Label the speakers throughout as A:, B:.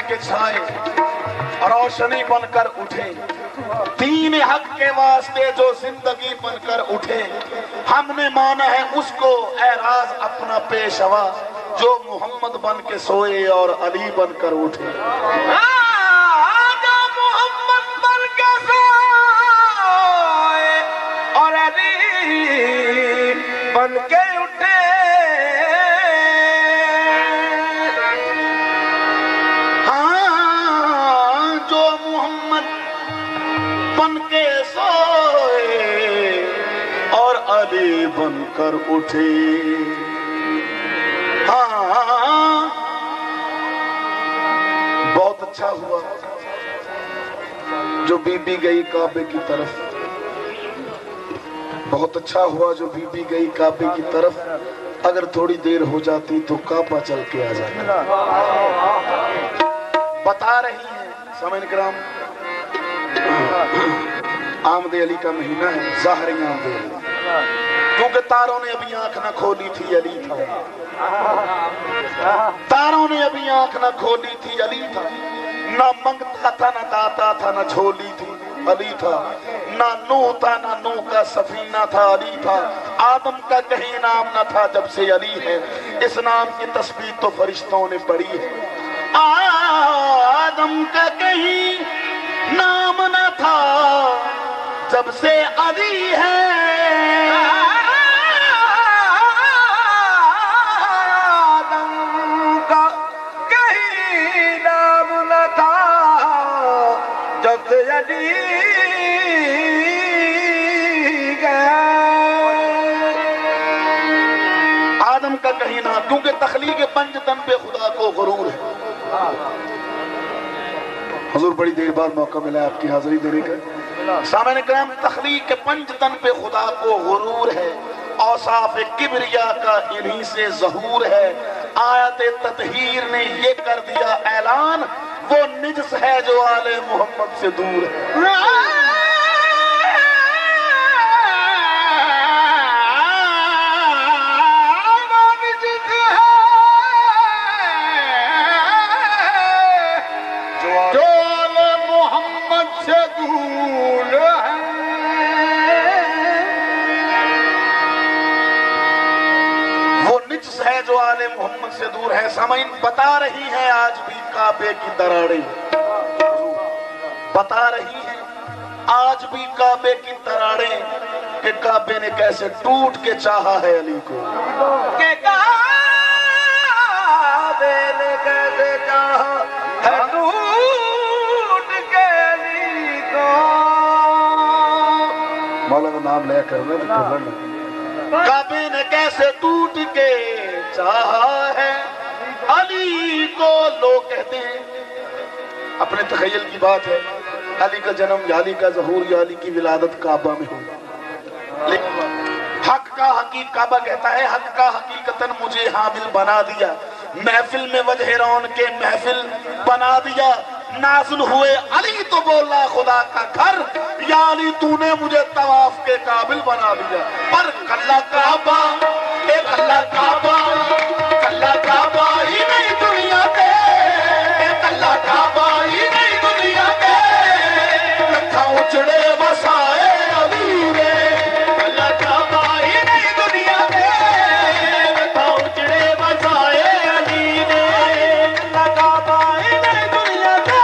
A: کے چھائے روشنی بن کر اٹھے، دین حق کے واسطے جو زندگی بن کر اٹھے، ہم نے مانا ہے اس کو اے راز اپنا پیشوا، جو محمد بن کے سوئے اور علی بن کر اٹھے۔
B: جو محمد بن کے سوئے اور علی بن کے اٹھے،
A: ہاں جو محمد بن کے سوئے اور علی بن کر اٹھے۔ ہاں بہت اچھا ہوا جو بی بی گئی کعبے کی طرف، بہت اچھا ہوا جو بی بی گئی کعبے کی طرف، اگر تھوڑی دیر ہو جاتی تو کعبہ چل کے آ جاتا۔ بتا رہی ہیں سامعین کرام، آمد علی کا مہینہ ہے، ظاہر آمد علی، کیونکہ تاروں نے ابھی آنکھ نہ کھولی تھی، علی تھا۔ تاروں نے ابھی آنکھ نہ کھولی تھی، علی تھا۔ نہ منگتا تھا نہ داتا تھا نہ جھولی تھی، علی تھا۔ نہ نوح تھا نہ نوح کا سفینہ تھا، علی تھا۔ آدم کا کہیں نام نہ تھا جب سے علی ہے، اس نام کی تسبیح تو فرشتوں نے پڑھی ہے۔ آدم کا کہیں نام نہ تھا جب سے علی ہے،
B: آدم کا کہیں نام نہ تھا جب سے علی گئے۔
A: آدم کا کہیں نام، کیونکہ تخلیق پنج تن پہ خدا کو غرور ہے۔ حضور بڑی دیر بعد موقع ملا ہے آپ کی حاضری دینے کا۔ سامعین کرام، تخلیق پنج تن پہ خدا کو غرور ہے، اوصاف کبریا کا انہی سے ظہور ہے۔ آیت تطہیر نے یہ کر دیا اعلان، وہ نجس ہے جو آل محمد سے دور ہے۔ جو آل محمد سے دور ہے۔ سامعین، بتا رہی ہے آج بھی کعبے کی دراڑیں، بتا رہی ہے آج بھی کعبے کی دراڑیں، کہ کعبے نے کیسے ٹوٹ کے چاہا ہے علی کو،
B: کہ کعبے نے کیسے چاہا ہے ٹوٹ کے علی کو۔
A: مولا کا نام لے کر کعبے نے کیسے ٹوٹ کے چاہا ہے علی کو۔ لوگ کہتے ہیں، اپنے تخیل کی بات ہے، علی کا جنم یا علی کا ظہور یا علی کی ولادت کعبہ میں ہو، لیکن حق کا حقیق کعبہ کہتا ہے، حق کا حقیقتاً مجھے حامل بنا دیا، محفل میں وجہ رون کے محفل بنا دیا۔ نازل ہوئے علی تو بولا خدا کا گھر، یا علی تو نے مجھے طواف کے قابل بنا دیا۔ پر کلا کعبہ، ایک اللہ کعبہ، کلا کعبہ ہی نہیں دنیا کے، ایک اللہ کعبہ ہی نہیں دنیا کے، لکھا اچڑے بسائے علی رے، کلا کعبہ ہی نہیں دنیا کے، لکھا اچڑے بسائے علی رے، کلا کعبہ ہی نہیں دنیا کے،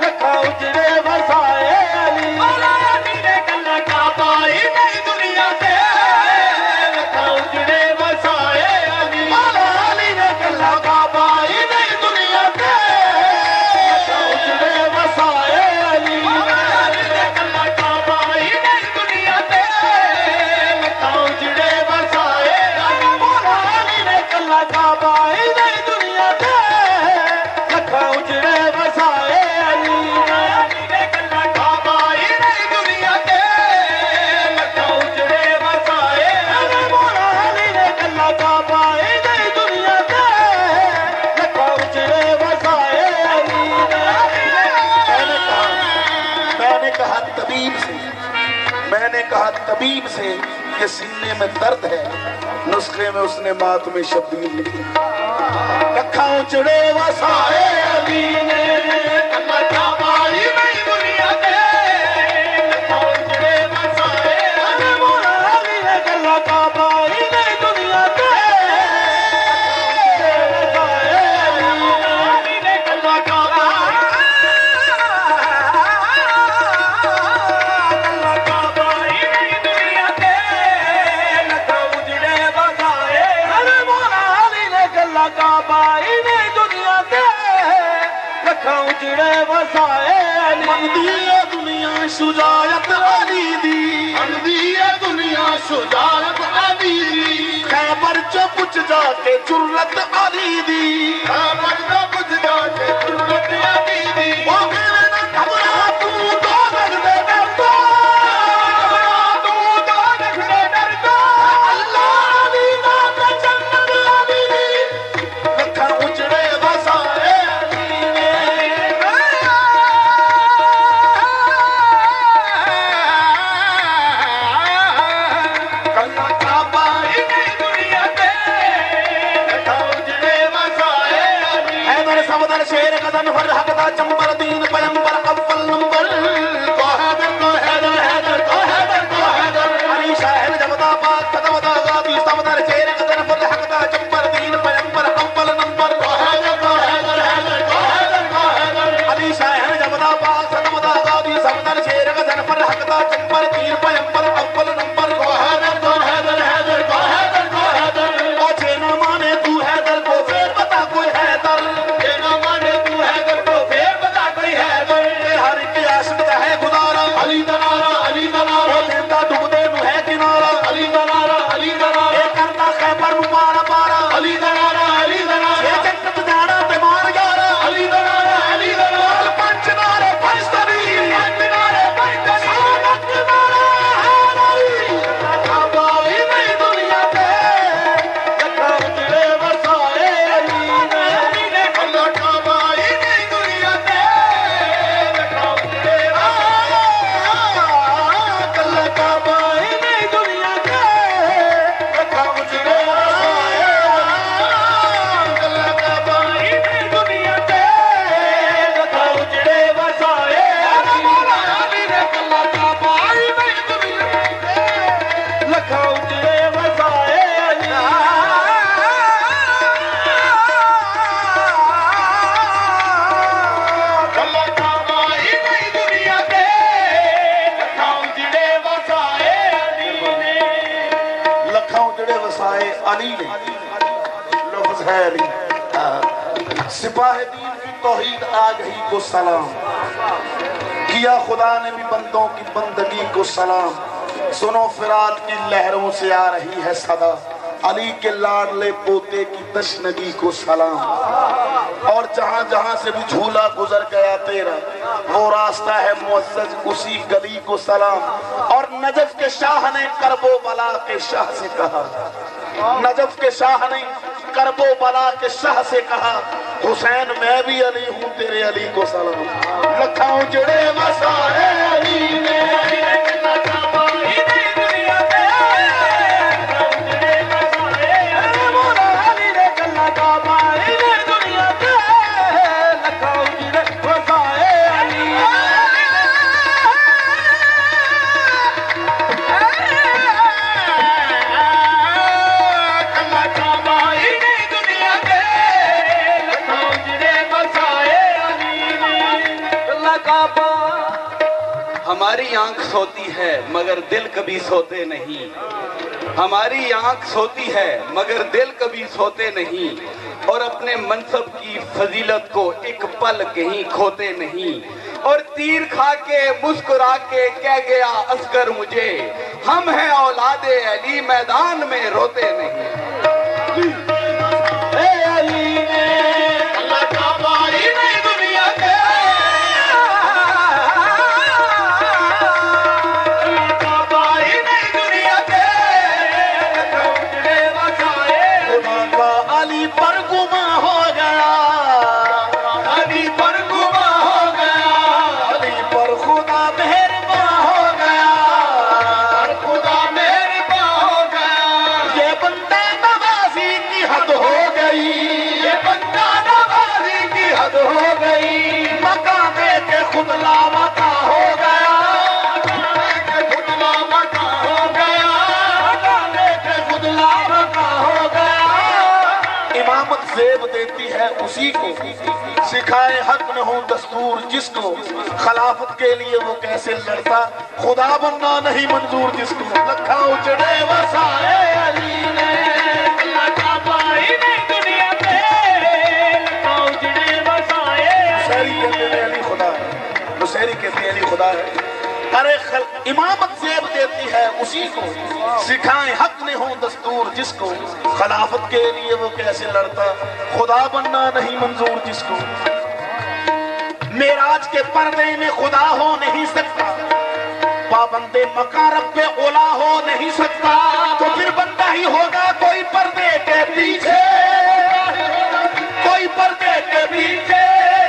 A: لکھا اچڑے بسائے علی رے، کلا کعبہ ہی نہیں دنیا کے، لکھا اچڑے بسائے علی رے، کلا کعبہ ہی نہیں دنیا کے، لکھا اچڑے بسائے علی رے، کلا کعبہ ہی نہیں دنیا کے، لکھا اچڑے بسائے علی رے، کلا کعبہ ہی نہیں دنیا کے، لکھا اچڑے بسائے علی رے، کلا کعبہ ہی نہیں دنیا کے، لکھا اچڑے بسائے علی رے، کلا کعبہ ہی نہیں دنیا کے، لکھا اچڑے بسائے علی رے۔ میں نے کہا طبیب سے کہ سینے میں درد ہے، نسخے میں اس نے ماتم شبیر لکھا۔ لکھاں اجڑے وسائے علی نے کلا کعبہ ہی نہیں دنیا دے لکھاں اجڑے وسائے علی مولا علی نے کلا کعبہ ہی نہیں دنیا دے اجڑے وسائے مندی ہے دنیا شجاعت علی دی مندی ہے دنیا شجاعت علی دی خیبر چو پچھ جا کے جرت علی دی خیبر چو پچھ جا کے جرت علی دی وہ میرے نہ گھبرا تو لگ دے ڈرتا لگ دے ڈرتا اللہ علی نام جنت علی دی لکھاں اجڑے وسائے شیر قدن فرحق دا چمبر دین پیمبر اول نمبر کو حیدر کو حیدر حیدر کو حیدر کو حیدر علی شاہر جبدا پاک فتودا غادی سمدر شیر قدن فرحق دا چمبر دین پیمبر اول نمبر کو حیدر کو حیدر حیدر کو حیدر کو حیدر علی شاہر جبدا پاک فتودا غادی سمدر شیر قدن فرحق دا چمبر دین پیمبر اول نمبر کو حیدر کو حیدر حیدر کو حیدر کو حیدر او چھے نہ مانے تو حیدر کو پھر بتا کوئی حیدر علی دنارا علی دنارا دیندہ ڈبدے نو ہے کنارا علی دنارا علی دنارا اے کرنا خیبر مبارا پارا علی دنارا علی دنارا اے جنت جانا بیمار یارا علی دنارا علی دنارا پنچ نارے پنچتری پنچ نارے پنچتری سانت نارا حالی کعبہ ہی نہیں دنیا دے لکھاں اجڑے وسائے علی نے اللہ کعبہ ہی نہیں دنیا دے لکھاں اجڑے علی نے لفظ ہے علی سپاہ دین کی توحید آ گئی کو سلام کیا خدا نے بھی بندوں کی بندگی کو سلام سنو فرات کی لہروں سے آ رہی ہے صدا علی کے لاڈلے پوتے کی تشنگی کو سلام اور جہاں جہاں سے بھی جھولا گزر گیا تیرا وہ راستہ ہے معزز اسی گلی کو سلام اور نجف کے شاہ نے کرب و بلا کے شاہ سے کہا نجف کے شاہ نے کرب و بلا کے شاہ سے کہا حسین میں بھی علی ہوں تیرے علی کو سلام لکھاں اجڑے وسائے علی نے
C: ہماری آنکھ سوتی ہے مگر دل کبھی سوتے نہیں ہماری آنکھ سوتی ہے مگر دل کبھی سوتے نہیں اور اپنے منصب کی فضیلت کو ایک پل کہیں کھوتے نہیں اور تیر کھا کے مسکرا کے کہہ گیا عسکر مجھے ہم ہیں اولاد علی میدان میں روتے نہیں
A: اے علی نے اللہ کعبہ ہی نہیں دنیا کے علی پر گما ہو گیا علی پر گما ہو گیا علی پر خدا مہرباں ہو گیا خدا مہرباں ہو گیا یہ بندے نوازی کی حد ہو گئی
B: گئی،
A: مکان دے کے خود لاوطا ہو گیا،
B: خود لاوطا ہو گیا، مکان دے کے خود لاوطا ہو گیا۔
A: امامت زیب دیتی ہے اسی کو، سکھائے حق نہ ہو دستور جس کو، خلافت کے لیے وہ کیسے لڑتا، خدا بننا نہیں منظور جس کو، لکھا اجڑے وسائے علی نے،
B: لکھا پائی نہیں دنیا پہ، لکھا اجڑے وسائے
A: نصیری کہتے ہیں علی خدا ہے، نصیری کہتے ہیں علی خدا ہے۔ ارے امامت زیب دیتی ہے اسی کو، سکھائیں حق نے ہوں دستور جس کو، خلافت کے لیے وہ کیسے لڑتا، خدا بننا نہیں منظور جس کو۔ معراج کے پردے میں خدا ہو نہیں سکتا، پابند مکارب پہ اولا ہو نہیں سکتا، تو پھر بندہ ہی ہوگا کوئی پردے کے پیچھے، کوئی پردے کے پیچھے،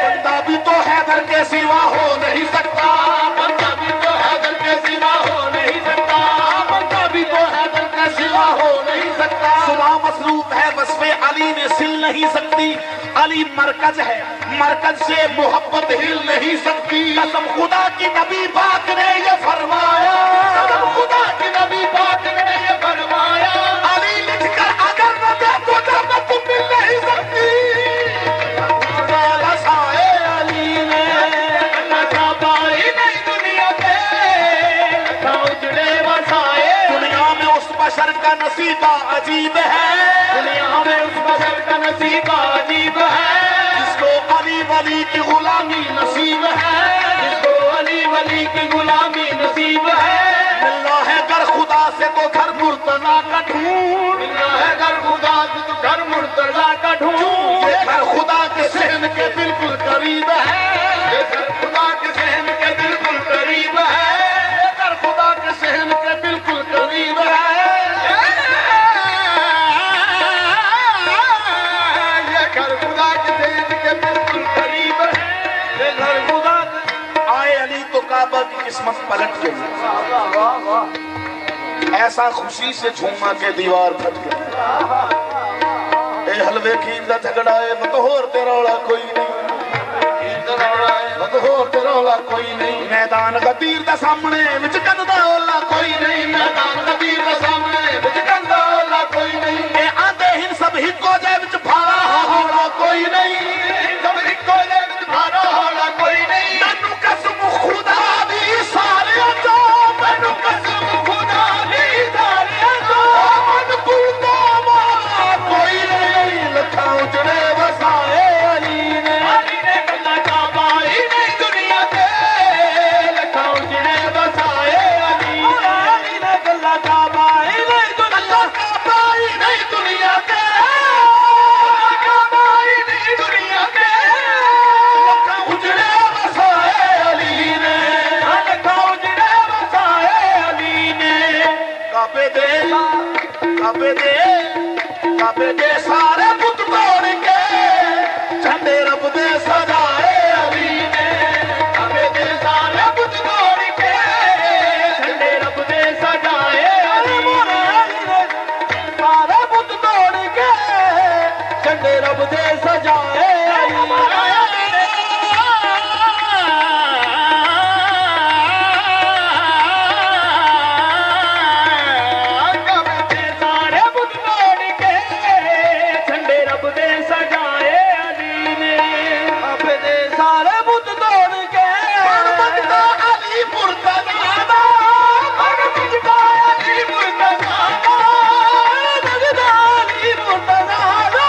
A: بندہ بھی تو حیدر کے سوا ہو نہیں سکتا، بندہ بھی تو حیدر کے سوا ہو نہیں سکتا، بندہ بھی تو حیدر کے سوا ہو نہیں سکتا۔ صبح مصروف ہے وصف علی میں سل نہیں سکتی، علی مرکز ہے، مرکز سے محبت ہل نہیں سکتی، قسم خدا کی نبی پاک نے یہ فرمایا، قسم خدا کی نبی پاک نے یہ فرمایا، علی لکھ کر اگر نہ دے تو جنت مل نہیں سکتی۔ وسائے علی نے
B: لکھا پائی نہیں دنیا پہ، لکھا اجڑے وسائے،
A: دنیا میں اس بشر کا نصیبہ عجیب ہے،
B: دنیا میں اس بشر کا نصیبہ عجیب ہے،
A: جس کو علی ولی کی غلامی نصیب ہے،
B: جس کو علی ولی کی غلامی نصیب ہے،
A: ملنا ہے گر خدا سے تو گھر مرتضیٰ کا ڈھونڈ،
B: ملنا ہے گھر خدا سے تو گھر مرتضیٰ کا ڈھونڈ،
A: یہ گھر خدا کے صحن کے بالکل قریب ہے،
B: یہ گھر خدا کے صحن کے بالکل قریب ہے،
A: یہ گھر خدا کے صحن کے بالکل قریب ہے،
B: یہ گھر خدا کے صحن کے بالکل قریب ہے،
A: یہ گھر خدا کے آئے علی تو کعبہ کی قسمت پلٹ گئی، ایسا خوشی سے جھوما کے دیوار پھٹ گئی، اے حلوے کھیر دا جھگڑا ہے متہور تیرا رولا کوئی نہیں، متہور تیرا رولا کوئی نہیں، میدان غدیر دا سامنے وچ کندا اولا کوئی نہیں، میدان غدیر دا سامنے وچ کندا اولا کوئی نہیں، اے آندے ہن سب ہکو جے وچ بھارا ہولا کوئی نہیں،
B: سب ہکو جے وچ بھارا ہولا کوئی نہیں،
A: مینوں قسم خدا دی سارے جو، مینوں قسم خدا دی سارے جو، من پوتا والا کوئی نہیں، لکھاں اجڑے وسائے علی نے،
B: علی نے لکھا پائی نہیں دنیا پہ، لکھا اجڑے وسائے علی نے، علی نے لکھا پائی نہیں دنیا پہ،
A: لکھاں پائی نہیں دنیا کے،
B: لکھا پائی نہیں دنیا پہ،
A: لکھاں اجڑے وسائے علی نے،
B: لکھا اجڑے وسائے علی نے،
A: کعبے دے کعبے دے سارے بت توڑ کے جھنڈے رب دے سجائے علی نے،
B: کعبے دے سارے بت توڑ کے جھنڈے رب دے سجائے علی نے،
A: سارے بت توڑ کے جھنڈے رب دے سجائے علی نے،
B: سارے بت توڑ کے جھنڈے رب دے سجائے علی نے،
A: کعبے دے سارے بت توڑ کے بنتا علی مرتضیٰ دا،
B: بنتا علی مرتضیٰ دا،
A: بنتا علی مرتضیٰ دا،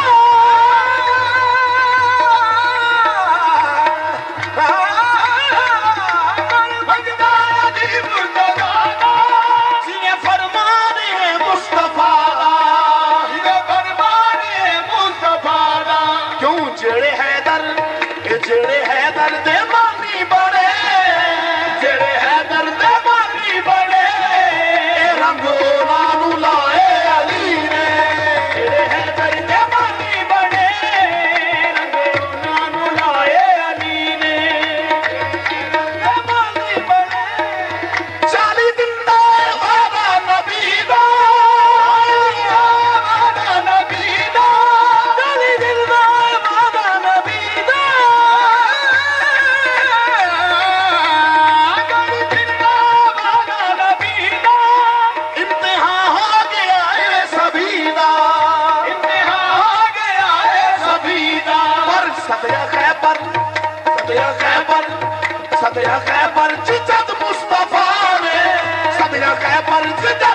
A: خیبر چچد مصطفیٰ نے صدیہ خیبر چچد